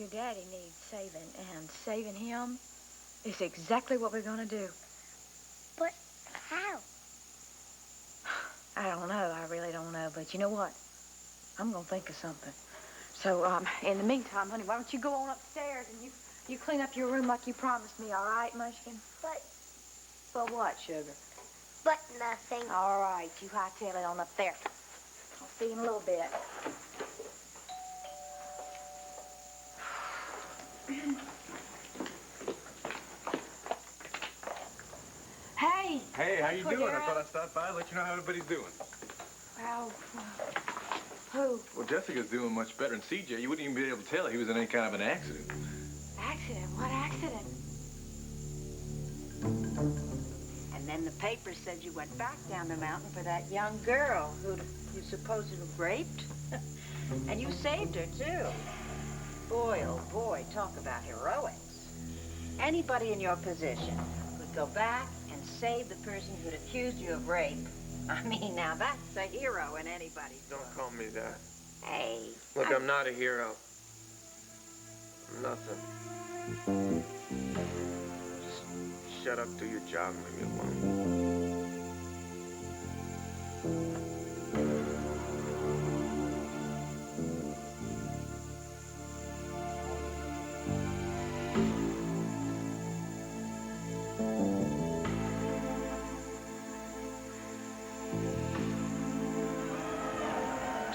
Your daddy needs saving, and saving him is exactly what we're gonna do. But how? I don't know. I really don't know. But you know what? I'm gonna think of something. So, in the meantime, honey, why don't you go on upstairs and you clean up your room like you promised me, all right, Munchkin? But what, sugar? But nothing. All right, you hightail it on up there. I'll see you in a little bit. Hey! Hey, how you doing? I thought I'd stop by and let you know how everybody's doing. Well, who? Well, Jessica's doing much better, and CJ, you wouldn't even be able to tell he was in any kind of an accident. Accident? What accident? And then the paper said you went back down the mountain for that young girl who you supposedly raped. And you saved her, too. Boy, oh boy, talk about heroics. Anybody in your position could go back and save the person who'd accused you of rape. I mean, now that's a hero in anybody's book. Don't call me that. Hey. Look, I'm not a hero. I'm nothing. Just shut up, do your job, and leave me alone.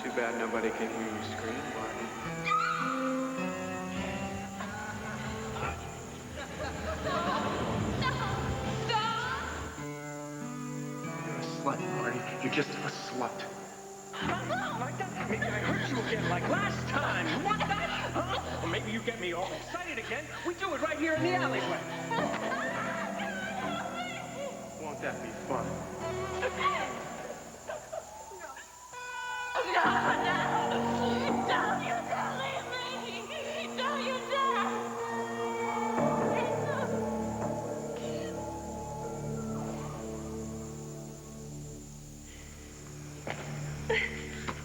Too bad nobody can hear you scream, Barney. You're a slut, Barney. You're just a slut. Like that? Maybe I hurt you again like last time. You want that? Huh? Or maybe you get me all excited again. We do it right here in the alleyway. Won't that be fun?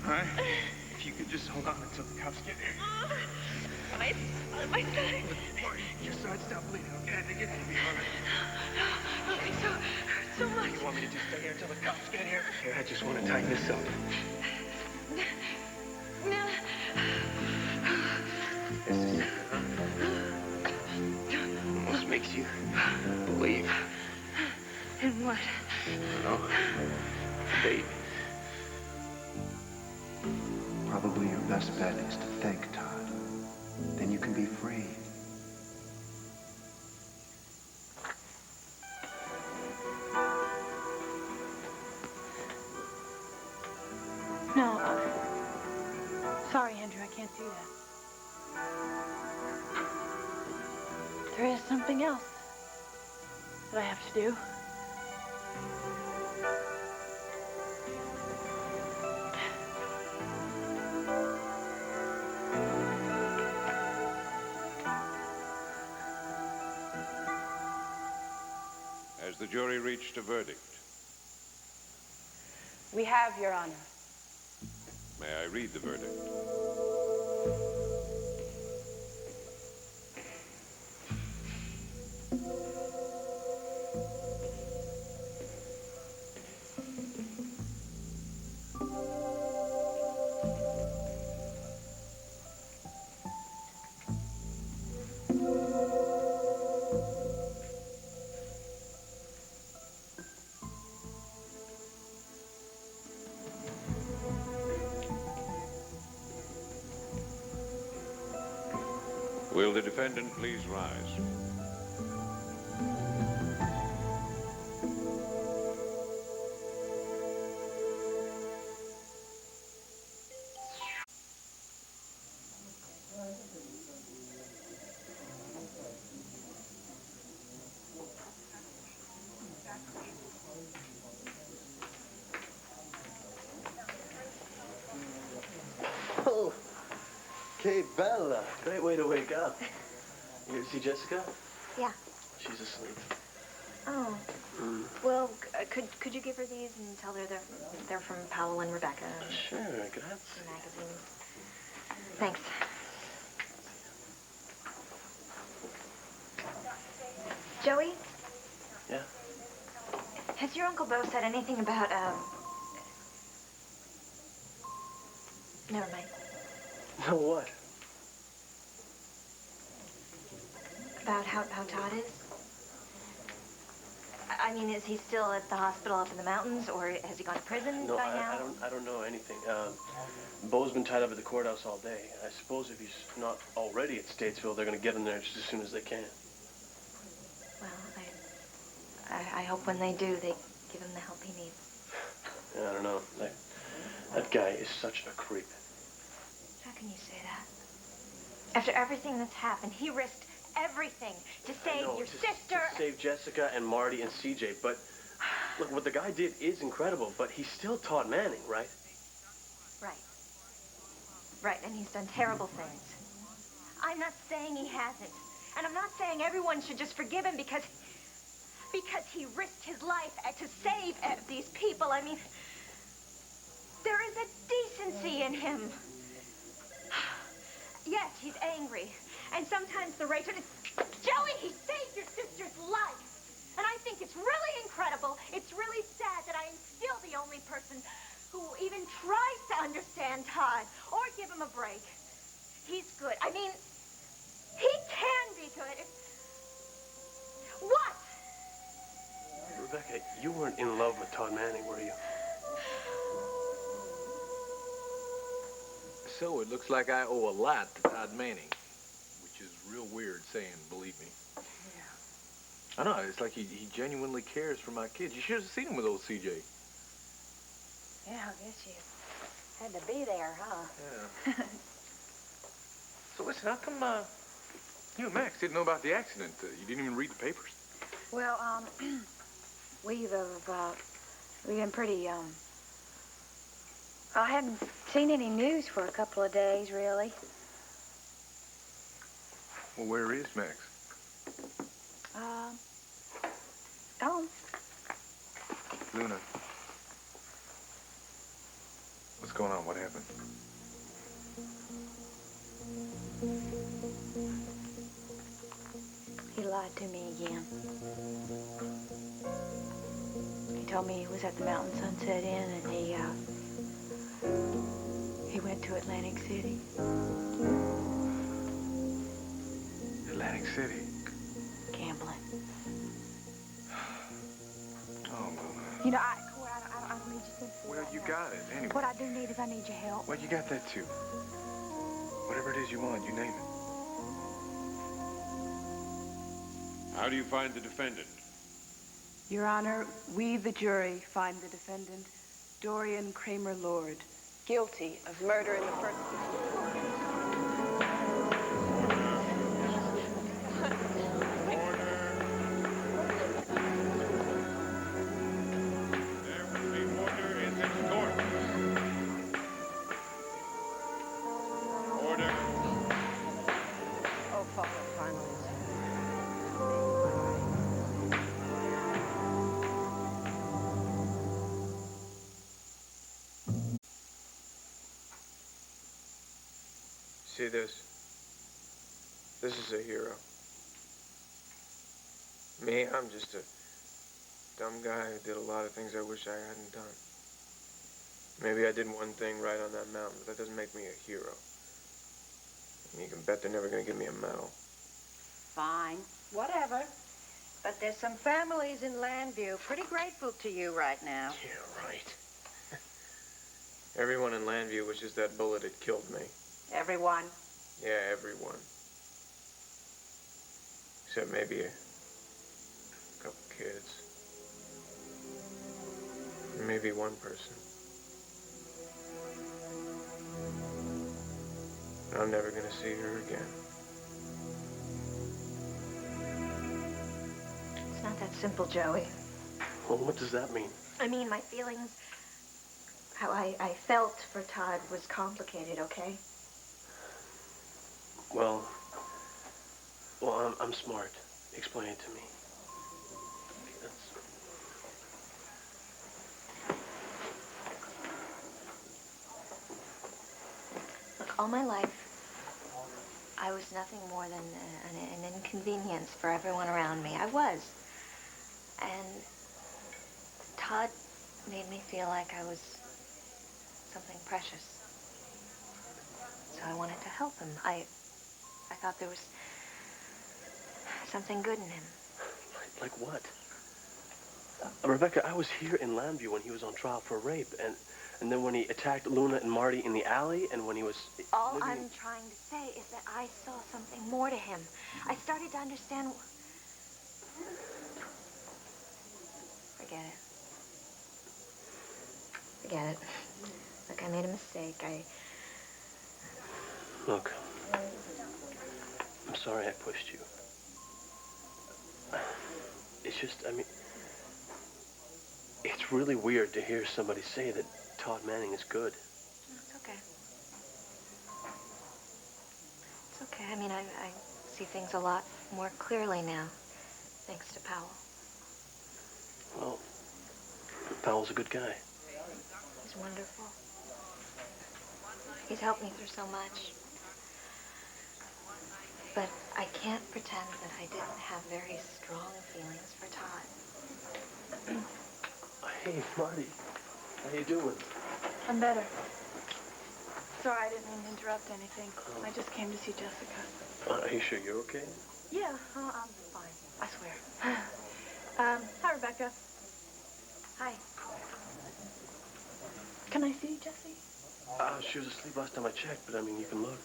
All right. If you could just hold on until the cops get here. My side. Barney, your side, stop bleeding. Okay, they get heavy, all right? Okay, so much. You want me to just stay here until the cops get here? Here, I just want to tighten this up. No. This is it, huh? Almost makes you believe. And what? I don't know. Fate. Probably your best bet is to think, Todd. Then you can be free. No. Sorry, Andrew, I can't do that. There is something else that I have to do. Has the jury reached a verdict? We have, Your Honor. May I read the verdict? Will the defendant please rise? Oh, que bella. Great way to wake up. You here to see Jessica? Yeah. She's asleep. Oh. Well, could you give her these and tell her they're from Powell and Rebecca? Sure, grazie. Magazine. Thanks. Joey, Yeah? has your Uncle Bo said anything about, never mind. No, what? About how Todd is? I mean, is he still at the hospital up in the mountains, or has he gone to prison No, by now? I don't know anything. Bo's been tied up at the courthouse all day. I suppose if he's not already at Statesville, they're going to get him there just as soon as they can. Well, I hope when they do, they give him the help he needs. Yeah, I don't know. That guy is such a creep. How can you say that? After everything that's happened, he risked everything to save your sister. To save Jessica and Marty and CJ. But look, what the guy did is incredible, but he's still Todd Manning, right? Right. Right, and he's done terrible things. I'm not saying he hasn't. And I'm not saying everyone should just forgive him because he risked his life to save these people. I mean, there is a decency in him. Yes, he's angry. And sometimes the rage... Joey, he saved your sister's life. And I think it's really incredible. It's really sad that I am still the only person who even tries to understand Todd or give him a break. He's good. I mean, he can be good. What? Rebecca, you weren't in love with Todd Manning, were you? So it looks like I owe a lot to Todd Manning, which is real weird saying, believe me. Yeah. I know, it's like he genuinely cares for my kids. You should have seen him with old CJ. Yeah, I guess you had to be there, huh? Yeah. So listen, how come you and Max didn't know about the accident? You didn't even read the papers? Well, we've been pretty, I haven't seen any news for a couple of days, really. Well, where is Max? Gone. Luna. What's going on? What happened? He lied to me again. He told me he was at the Mountain Sunset Inn and he went to Atlantic City. Atlantic City? Gambling. Oh, Luna. You know, Coy, I don't need you to. Well, you got it, anyway. What I do need is I need your help. Well, you got that, too. Whatever it is you want, you name it. How do you find the defendant? Your Honor, we, the jury, find the defendant, Dorian Kramer Lord, guilty of murder in the first... There will be order in this court. Order. Oh, Father, finally. See this? This is a hero. Me, I'm just a dumb guy who did a lot of things I wish I hadn't done. Maybe I did one thing right on that mountain, but that doesn't make me a hero. And you can bet they're never gonna give me a medal. Fine, whatever. But there's some families in Landview pretty grateful to you right now. Yeah, right. Everyone in Landview wishes that bullet had killed me. Everyone. Yeah, everyone. Except maybe a couple kids. Maybe one person. I'm never gonna see her again. It's not that simple, Joey. Well, what does that mean? I mean, my feelings, how I felt for Todd was complicated, okay? Well, I'm smart. Explain it to me. Look, all my life, I was nothing more than an inconvenience for everyone around me. I was. And Todd made me feel like I was something precious. So I wanted to help him. I thought there was something good in him. Like what? Rebecca, I was here in Lambview when he was on trial for rape, and then when he attacked Luna and Marty in the alley, and when he was All I'm trying to say is that I saw something more to him. I started to understand... Forget it. Forget it. Look, I made a mistake. Look, I'm sorry I pushed you. It's just, I mean, it's really weird to hear somebody say that Todd Manning is good. It's okay. It's okay. I mean, I see things a lot more clearly now, thanks to Powell. Well, Powell's a good guy. He's wonderful. He's helped me through so much. But I can't pretend that I didn't have very strong feelings for Todd. Hey, Marty. How you doing? I'm better. Sorry, I didn't mean to interrupt anything. I just came to see Jessica. Are you sure you're okay? Yeah, I'm fine. I swear. Hi, Rebecca. Hi. Can I see Jessie? She was asleep last time I checked, but I mean, you can look.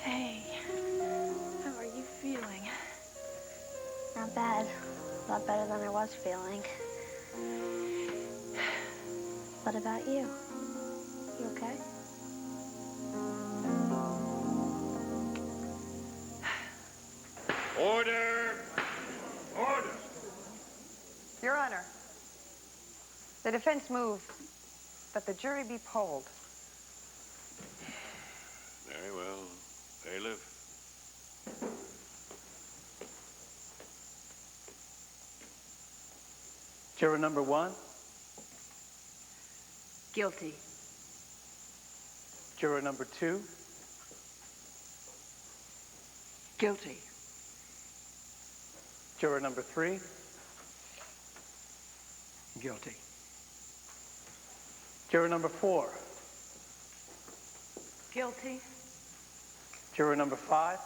Hey, how are you feeling? Not bad. A lot better than I was feeling. What about you? You okay? Order! Order! Your Honor, the defense moved that the jury be polled. Very well. Bailiff. Juror number 1. Guilty. Juror number 2. Guilty. Juror number 3. Guilty. Juror number 4. Guilty. Juror number 5.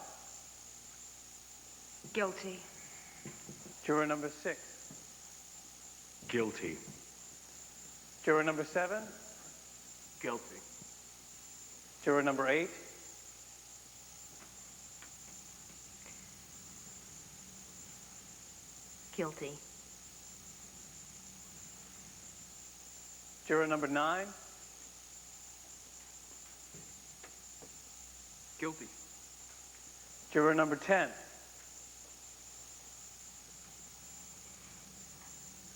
Guilty. Juror number 6. Guilty. Juror number 7. Guilty. Juror number 8. Guilty. Juror number 9. Guilty. Juror number 10.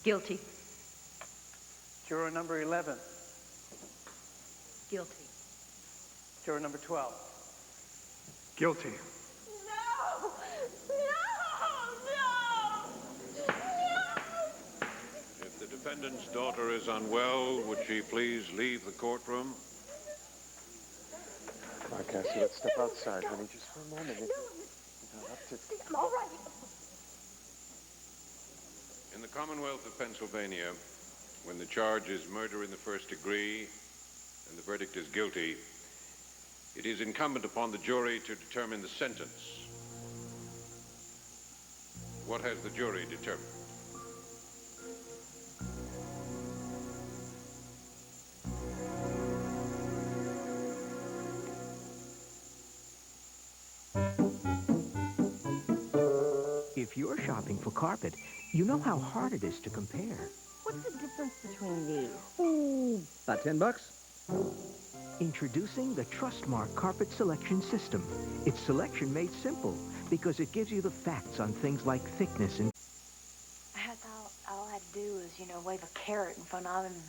Guilty. Juror number 11. Guilty. Juror number 12. Guilty. No! If the defendant's daughter is unwell, would she please leave the courtroom? Come on, Cassie, let's step outside, honey, just for a moment. I'm all right. In the Commonwealth of Pennsylvania, when the charge is murder in the first degree and the verdict is guilty, it is incumbent upon the jury to determine the sentence. What has the jury determined? If you're shopping for carpet, you know how hard it is to compare. What's the difference between these? Oh, about $10. Introducing the Trustmark Carpet Selection System. It's selection made simple because it gives you the facts on things like thickness and... All I had to do was, wave a carrot in front of him.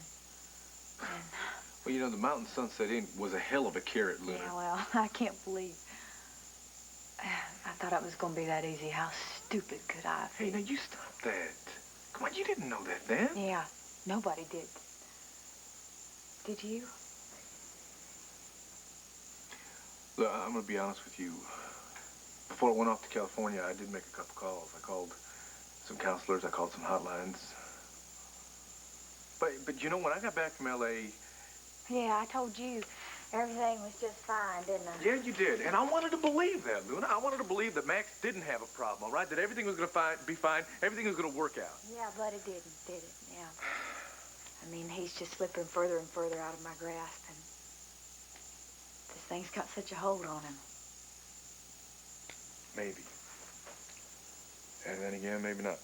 Well, the Mountain Sunset Inn was a hell of a carrot, Luna. Yeah, well, I can't believe... I thought it was going to be that easy. How stupid could I have been? Hey, now you stop that. Come on, you didn't know that then. Yeah, nobody did. Did you? Look, I'm going to be honest with you. Before I went off to California, I did make a couple calls. I called some counselors. I called some hotlines. But you know, when I got back from L.A. Yeah, I told you everything was just fine, didn't I? Yeah, you did. And I wanted to believe that, Luna. I wanted to believe that Max didn't have a problem, all right? That everything was going to be fine. Everything was going to work out. Yeah, but it didn't, did it? Yeah. I mean, he's just slipping further and further out of my grasp, and this thing's got such a hold on him. Maybe. And then again, maybe not.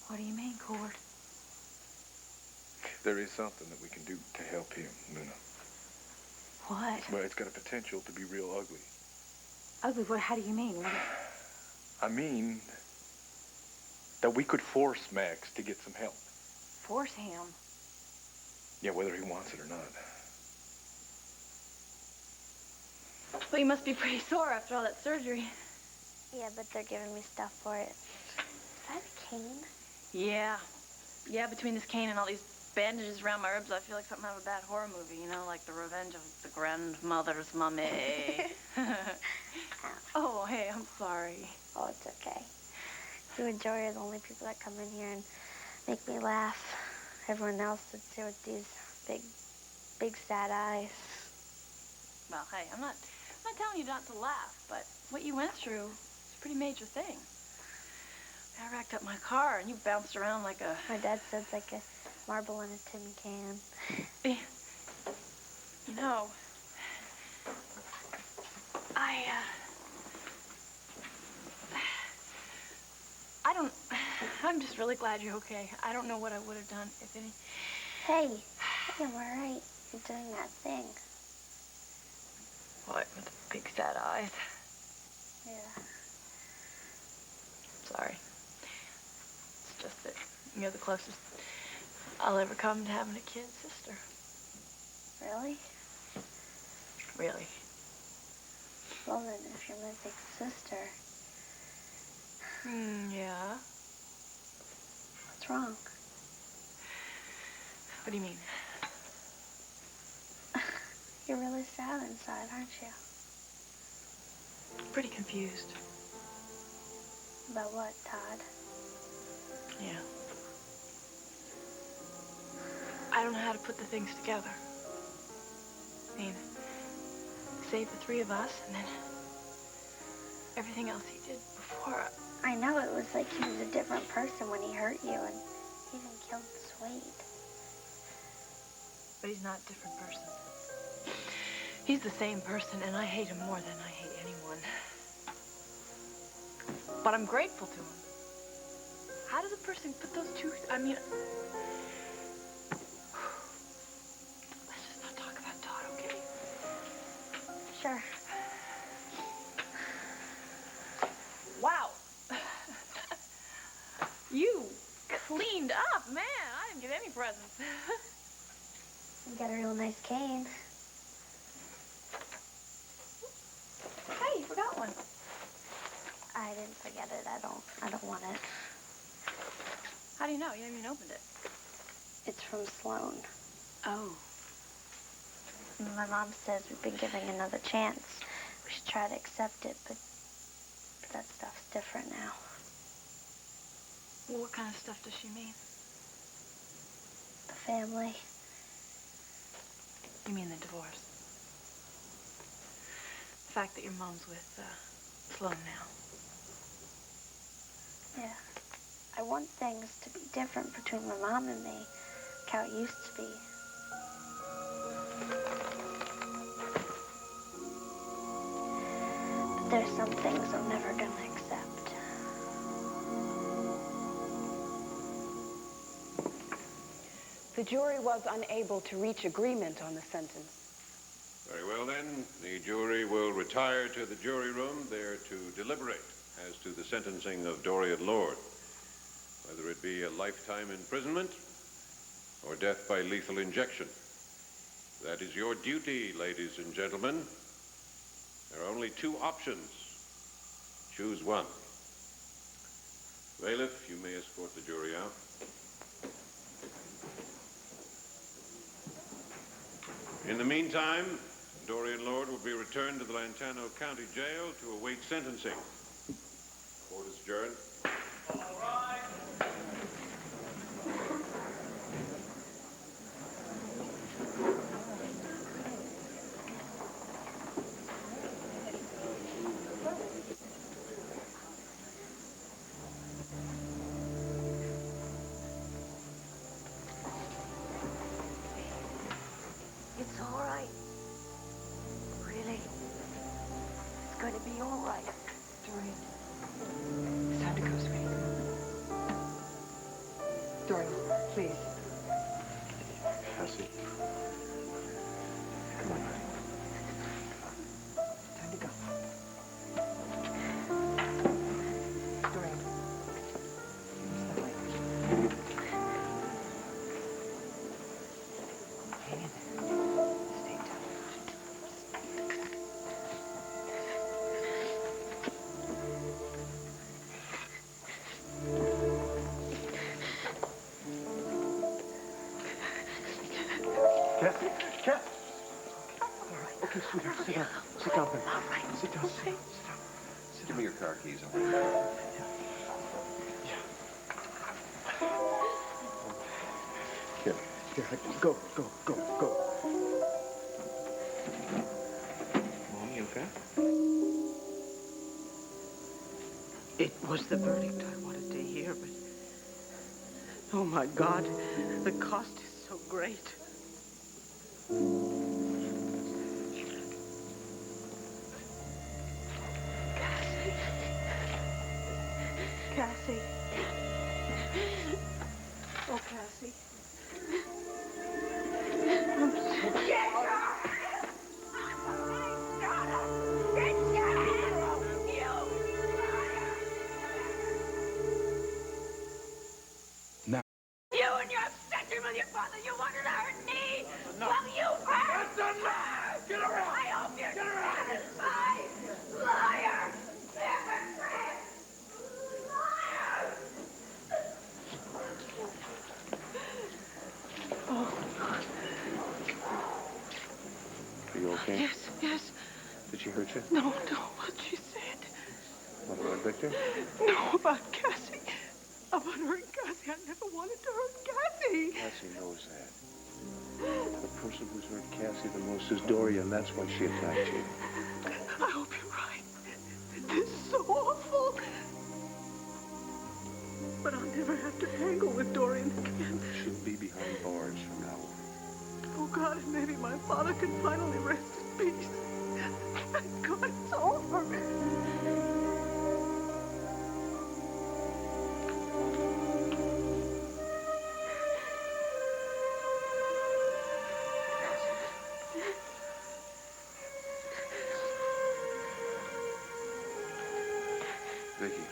What do you mean, Cord? There is something that we can do to help him, Luna. What? Well, it's got a potential to be real ugly. Ugly? What? How do you mean? What? I mean that we could force Max to get some help. Force him? Yeah, whether he wants it or not. Well, you must be pretty sore after all that surgery. Yeah, but they're giving me stuff for it. Is that a cane? Yeah. Yeah, between this cane and all these bandages around my ribs, I feel like something out of a bad horror movie, you know, like The Revenge of the Grandmother's Mummy. Oh, hey, I'm sorry. Oh, it's okay. You and Joey are the only people that come in here and make me laugh. Everyone else sits here with these big sad eyes. Well, hey, I'm not telling you not to laugh, but what you went through is a pretty major thing. I racked up my car, and you bounced around like a... My dad said it's like a marble in a tin can. You know, I'm just really glad you're okay. I don't know what I would have done if any... Hey, I'm all right. You're doing that thing. What, with the big sad eyes? Yeah. Sorry. It's just that you're the closest I'll ever come to having a kid sister. Really? Really. Well then, if you're my big sister... Yeah. What's wrong? What do you mean? You're really sad inside, aren't you? Pretty confused. About what, Todd? Yeah. I don't know how to put the things together. I mean, save the three of us, and then everything else he did before. I know, it was like he was a different person when he hurt you, and he even killed Suede. But he's not a different person. He's the same person, and I hate him more than I hate anyone. But I'm grateful to him. How does a person put those two... I mean... Let's just not talk about Todd, okay? Sure. Wow. You cleaned up, man. I didn't get any presents. You got a real nice cane. Hey, you forgot one. I didn't forget it. I don't want it. How do you know? You haven't even opened it. It's from Sloan. Oh. My mom says we've been giving another chance. We should try to accept it, but that stuff's different now. Well, what kind of stuff does she mean? The family. You mean the divorce? The fact that your mom's with Sloan now. Yeah. I want things to be different between my mom and me, like how it used to be. But there's some things I'm never gonna accept. The jury was unable to reach agreement on the sentence. Very well, then. The jury will retire to the jury room there to deliberate as to the sentencing of Dorian Lord, whether it be a lifetime imprisonment or death by lethal injection. That is your duty, ladies and gentlemen. There are only two options. Choose one. Bailiff, you may escort the jury out. In the meantime, Dorian Lord will be returned to the Lantano County Jail to await sentencing. Court is adjourned. All right. It's all right. Really. It's going to be all right. Dorian. It's time to go, sweetie. Dorian, please. Cassie. Come on, honey. Time to go. Dorian. Hang in there. Stay tough. Cassie? Cassie? Okay, sweetheart, sit down. Sit down, baby. Sit down, sit down, sit down. Give me your car keys. I'm ready to go. Here, go. Mom, you okay? It was the verdict I wanted to hear, but... Oh, my God. The cost is so great. Cassie. Oh, Cassie. I'm so Now. You and your obsession with your father, you wanted to hurt me. Well, you hurt. That's enough. Get around. I hope you're satisfied. Liar. Hypocrite. Liar. Are you okay? Yes. Did she hurt you? No, what she said. What about Victor? No, about Cassie. About hurting Cassie. I never wanted to hurt Cassie. Cassie knows that. The person who's hurt Cassie the most is Dorian. That's why she attacked you. I hope you're right. This is so awful. But I'll never have to tangle with Dorian again. She'll be behind bars from now on. Oh, God, and maybe my father can finally rest in peace. Thank God it's over. Vicky.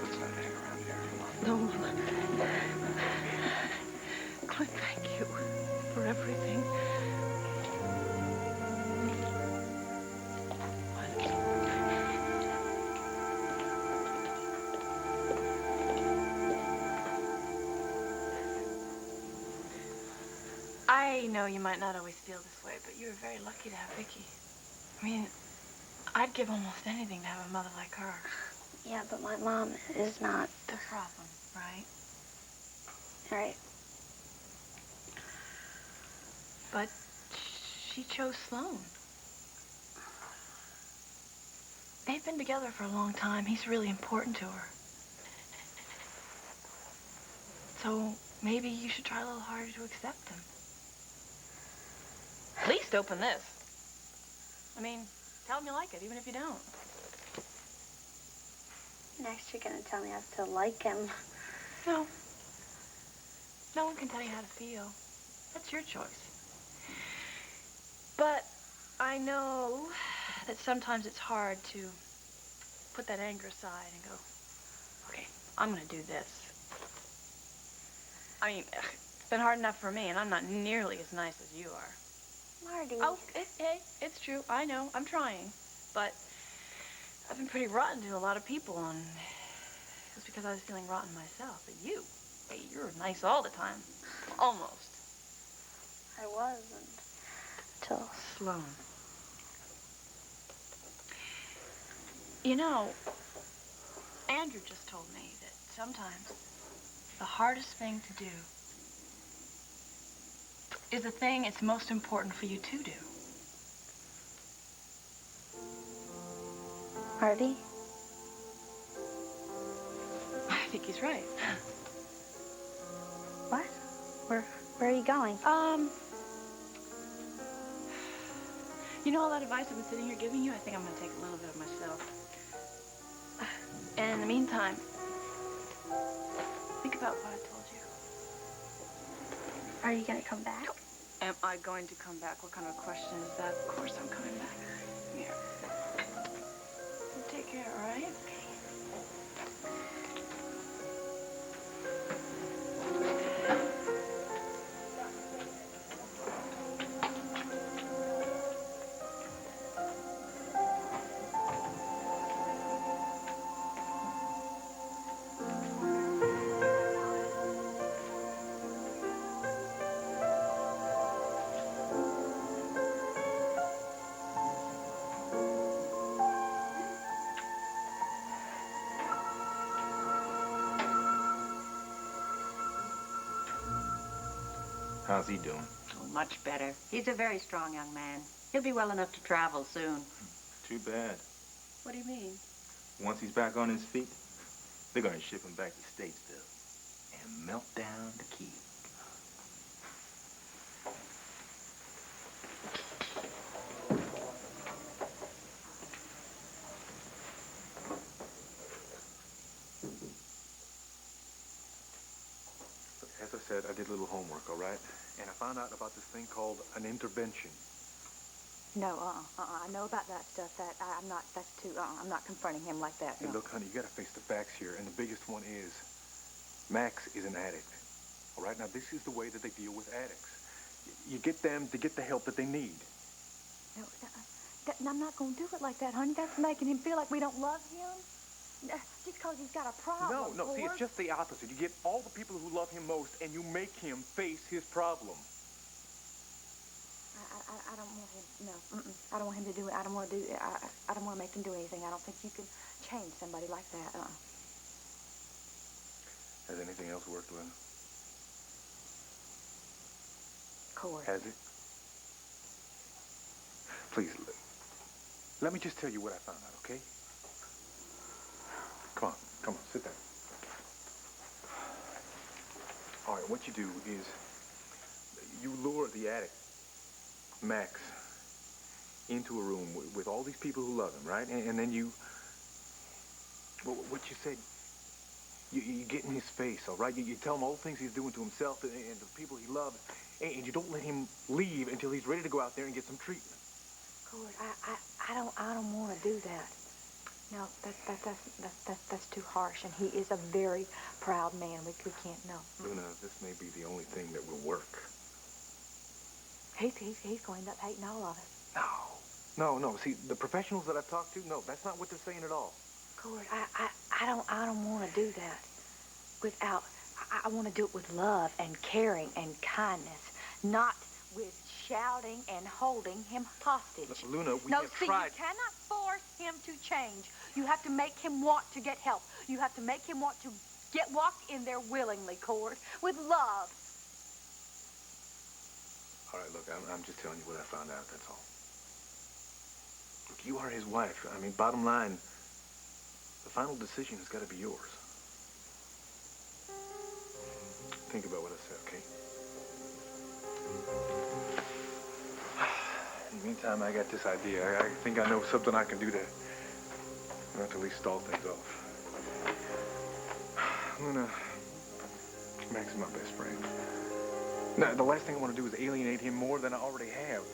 Let's not hang around here. No. Clint, thank you for everything. I know you might not always feel this way, but you were very lucky to have Vicky. I mean, I'd give almost anything to have a mother like her. Yeah, but my mom is not the problem, right? Right. But she chose Sloan. They've been together for a long time. He's really important to her. So maybe you should try a little harder to accept him. At least open this. I mean, tell him you like it, even if you don't. Next, you're gonna tell me I have to like him. No. No one can tell you how to feel. That's your choice. But I know that sometimes it's hard to put that anger aside and go, okay, I'm gonna do this. I mean, it's been hard enough for me, and I'm not nearly as nice as you are. Marty. Oh, hey, it's true. I know. I'm trying. But I've been pretty rotten to a lot of people, and it was because I was feeling rotten myself. But you, hey, you're nice all the time. Almost. I wasn't until Sloan. You know, Andrew just told me that sometimes the hardest thing to do is the thing it's most important for you to do. Artie? I think he's right. What? Where are you going? You know all that advice I've been sitting here giving you? I think I'm gonna take a little bit of myself. And in the meantime, think about what I told you. Are you gonna come back? Am I going to come back? What kind of question is that? Of course I'm coming back. Here. You take care, all right? How's he doing? Oh, much better. He's a very strong young man. He'll be well enough to travel soon. Too bad. What do you mean? Once he's back on his feet, they're gonna ship him back to Statesville and melt down the key. As I said, I did a little homework, all right? And I found out about this thing called an intervention. No, I know about that stuff. I'm not, that's too, I'm not confronting him like that. Hey, No. look, honey, you gotta face the facts here, and the biggest one is Max is an addict. All right, now this is the way that they deal with addicts. You get them to get the help that they need. No, I'm not going to do it like that, honey. That's making him feel like we don't love him. Just because he's got a problem. No, see, it's just the opposite. You get all the people who love him most, and you make him face his problem. I don't want him. No, I don't want him to do it. I don't want to do. I don't want to make him do anything. I don't think you can change somebody like that. Has anything else worked, Lynn? Cord. Has it? Please, let me just tell you what I found out, okay? Come on, sit down. All right, what you do is you lure the addict, Max, into a room with all these people who love him, right? And then you, well, what you said, you get in his face, all right? You tell him all the things he's doing to himself and the people he loves, and you don't let him leave until he's ready to go out there and get some treatment. Cord, I don't want to do that. No, that's too harsh, and he is a very proud man. We can't, no. Luna, this may be the only thing that will work. He's going to end up hating all of us. No. See, the professionals that I've talked to, no, that's not what they're saying at all. Cord, I don't want to do that without. I want to do it with love and caring and kindness, not with shouting and holding him hostage. Look, Luna, we no, have see, tried. You cannot force him to change. You have to make him want to get help. You have to make him want to walk in there willingly, Cord, with love. All right, look, I'm just telling you what I found out, that's all. Look, you are his wife. I mean, bottom line, the final decision has got to be yours. Think about what I said, okay? In the meantime, I got this idea. I think I know something I can do to at least stall things off. Luna, Max is my best friend. Now, the last thing I want to do is alienate him more than I already have.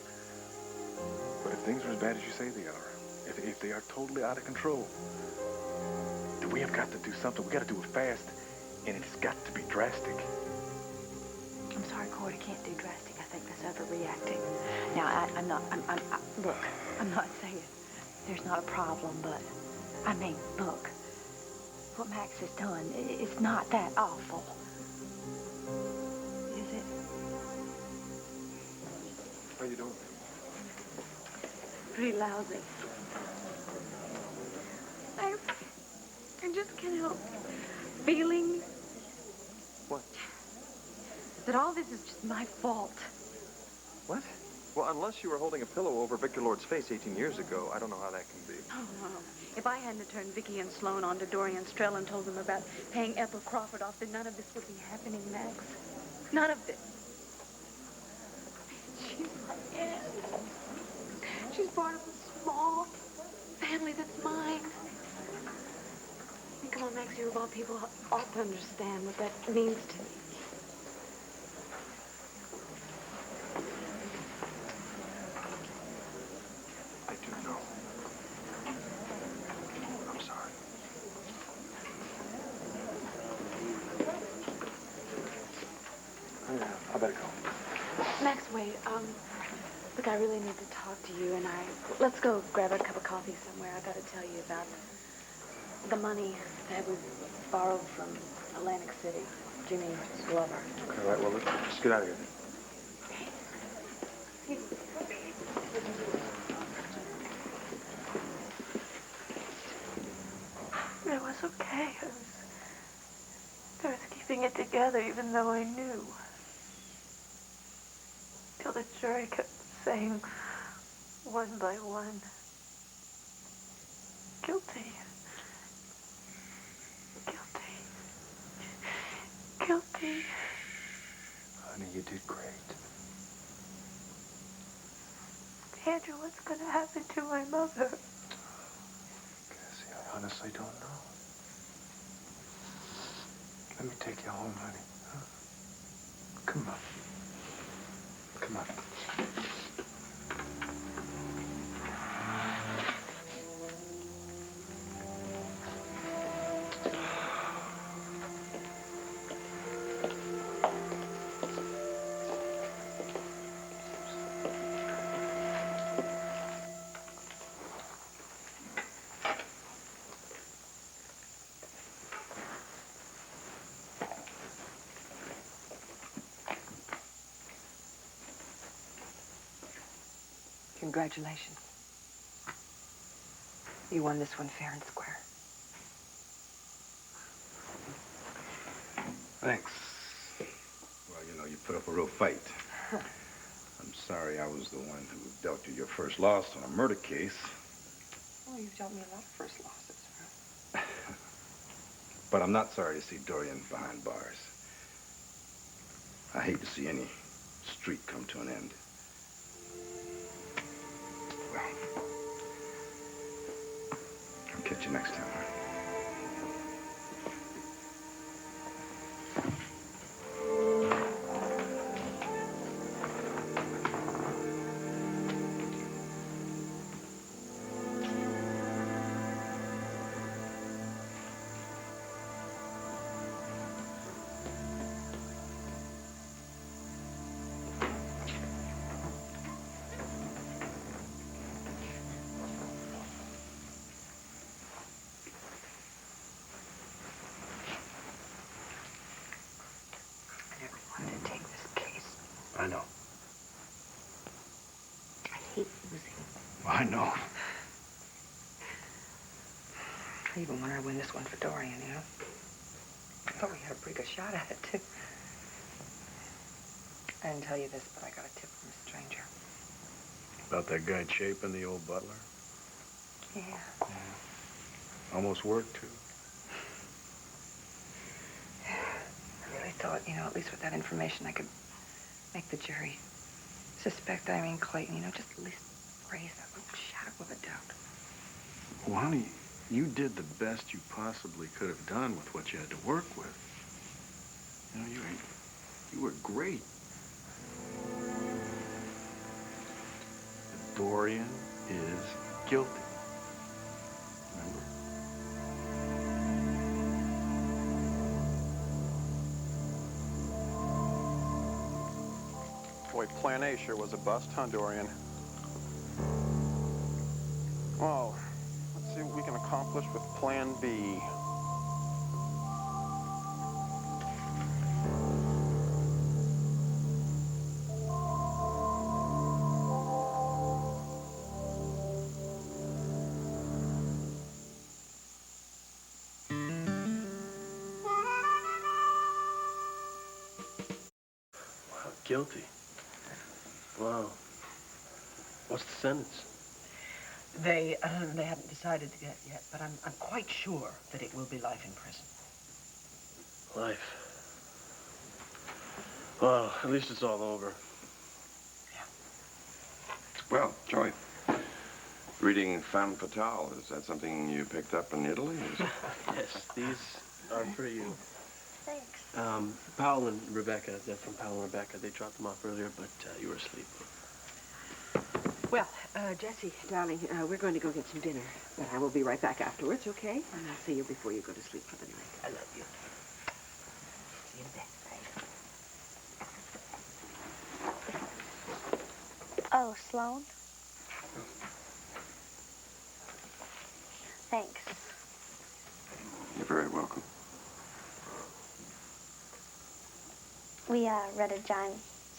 But if things are as bad as you say they are, if they are totally out of control, then we have got to do something. We got to do it fast, and it's got to be drastic. I'm sorry, Cord, I can't do drastic. I think that's overreacting. Now, look, I'm not saying there's not a problem, but, I mean, look, what Max has done, it's not that awful. Is it? How you doing? Pretty lousy. I just can't help feeling What? that all this is just my fault. What? Well, unless you were holding a pillow over Victor Lord's face 18 years ago, I don't know how that can be. Oh, no. If I hadn't turned Vicky and Sloan on to Dorian Strell and told them about paying Ethel Crawford off, then none of this would be happening, Max. None of this. She's my aunt. She's part of a small family that's mine. And come on, Max, you're of all people ought to understand what that means to me. I do know. I'm sorry. I better go. Max, wait. Look, I really need to talk to you, and let's go grab a cup of coffee somewhere. I gotta tell you about the money that we borrowed from Atlantic City, Jimmy's lover. Okay, right, well, let's get out of here then. It was okay. I was keeping it together even though I knew. Till the jury kept saying, one by one, guilty. Guilty. Guilty. Honey, you did great. Andrew, what's going to happen to my mother? Cassie, I honestly don't know. Let me take you home, honey. Huh? Come on. Come on. Congratulations. You won this one fair and square. Thanks. Well, you know, you put up a real fight. I'm sorry I was the one who dealt you your first loss on a murder case. Oh, you've dealt me a lot of first losses. But I'm not sorry to see Dorian behind bars. I hate to see any streak come to an end. Well, I'll catch you next time. I know. I hate losing. I know. I even wanted to win this one for Dorian, you know? I thought we had a pretty good shot at it, too. I didn't tell you this, but I got a tip from a stranger. About that guy Chapin, the old butler? Yeah. Almost worked, too. I really thought, you know, at least with that information, I could make the jury suspect Irene Clayton, you know, just at least raise that little shadow of a doubt. Well, honey, you did the best you possibly could have done with what you had to work with. You know, you were great. Dorian is guilty. Remember? Boy, Plan A sure was a bust, huh, Dorian? Oh, accomplished with Plan B. Wow, guilty. Wow. What's the sentence? They haven't decided yet, but I'm quite sure that it will be life in prison. Life. Well, at least it's all over. Well, Joey, reading Femme Fatale, is that something you picked up in Italy? Yes, these are for you. Thanks. Powell and Rebecca, they're from Powell and Rebecca. They dropped them off earlier, but you were asleep. Well, Jessie, darling, we're going to go get some dinner, but I will be right back afterwards, okay? And I'll see you before you go to sleep for the night. I love you. See you in bed. Oh, Sloan? Thanks. You're very welcome. We read a John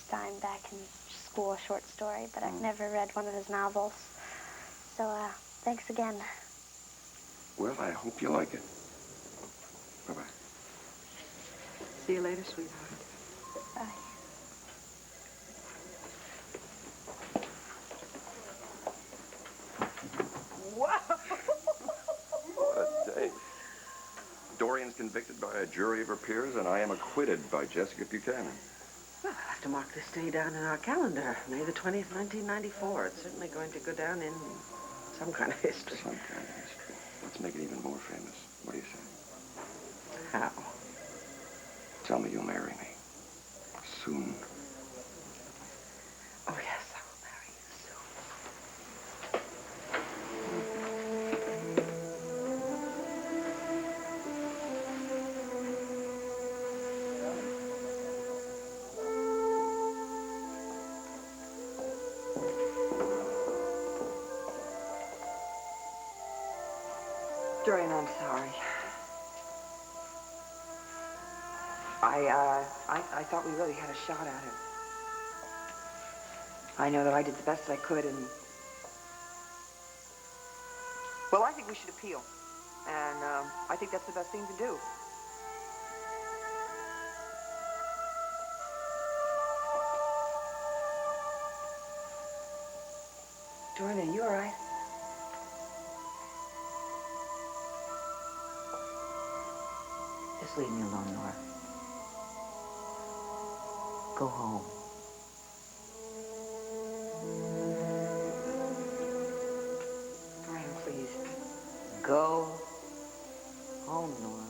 Steinbeck in school, a short story, but I've never read one of his novels. So, thanks again. Well, I hope you like it. Bye-bye. See you later, sweetheart. Bye. Wow! What a day. Dorian's convicted by a jury of her peers, and I am acquitted by Jessica Buchanan. Well, I'll have to mark this day down in our calendar. May the 20th, 1994. It's certainly going to go down in some kind of history. Some kind of history. Let's make it even more famous. What do you say? How? Tell me you'll marry me. Soon. Oh, yes, I will marry you soon. Dorian, I'm sorry. I thought we really had a shot at it. I know that I did the best I could, and... Well, I think we should appeal. And, I think that's the best thing to do. Dorian, are you all right? Just leave me alone, Nora. Go home. Brian, please. Go home, Nora.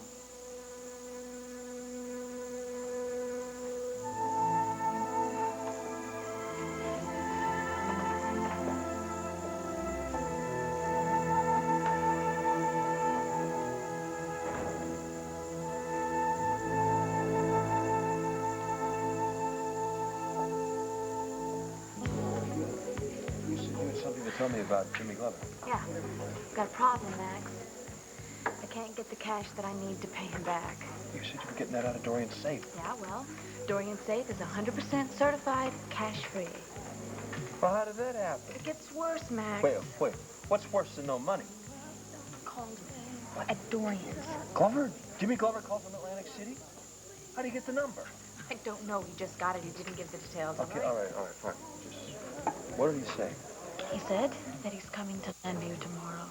Something to tell me about Jimmy Glover. Yeah. Got a problem, Max. I can't get the cash that I need to pay him back. You said you were getting that out of Dorian's safe. Yeah, well, Dorian's safe is 100% certified cash-free. Well, how did that happen? It gets worse, Max. Wait. What's worse than no money? Called at Dorian's. Glover? Jimmy Glover called from Atlantic City? How did he get the number? I don't know. He just got it. He didn't give the details. Okay, all right, fine. What did he say? He said that he's coming to Landview tomorrow.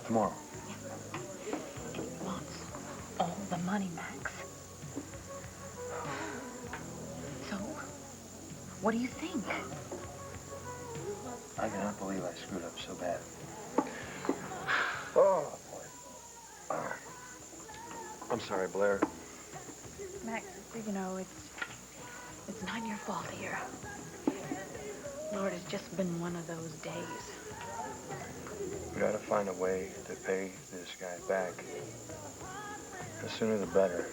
Tomorrow? Yeah. And he wants all the money, Max. So, what do you think? I cannot believe I screwed up so bad. Oh, boy. I'm sorry, Blair. Max, you know, it's not your fault here. Lord, it's just been one of those days. We gotta find a way to pay this guy back. The sooner the better.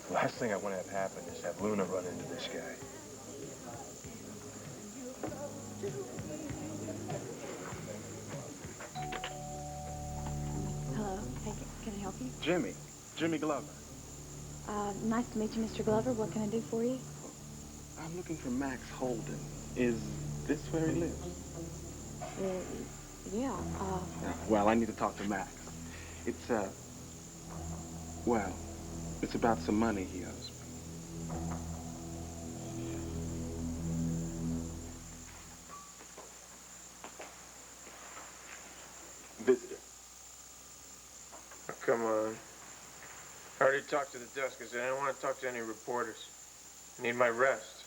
The last thing I want to have happen is have Luna run into this guy. help you? Jimmy Glover. Nice to meet you, Mr. Glover. What can I do for you? I'm looking for Max Holden. Is this where he lives? Yeah, Well, I need to talk to Max. It's, well, it's about some money he owes me. Visitor. Oh, come on. I already talked to the desk. I said I don't want to talk to any reporters. I need my rest.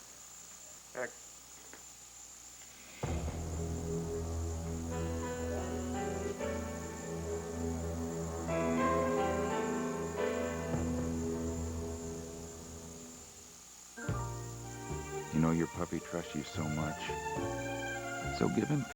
You know, your puppy trusts you so much. So give him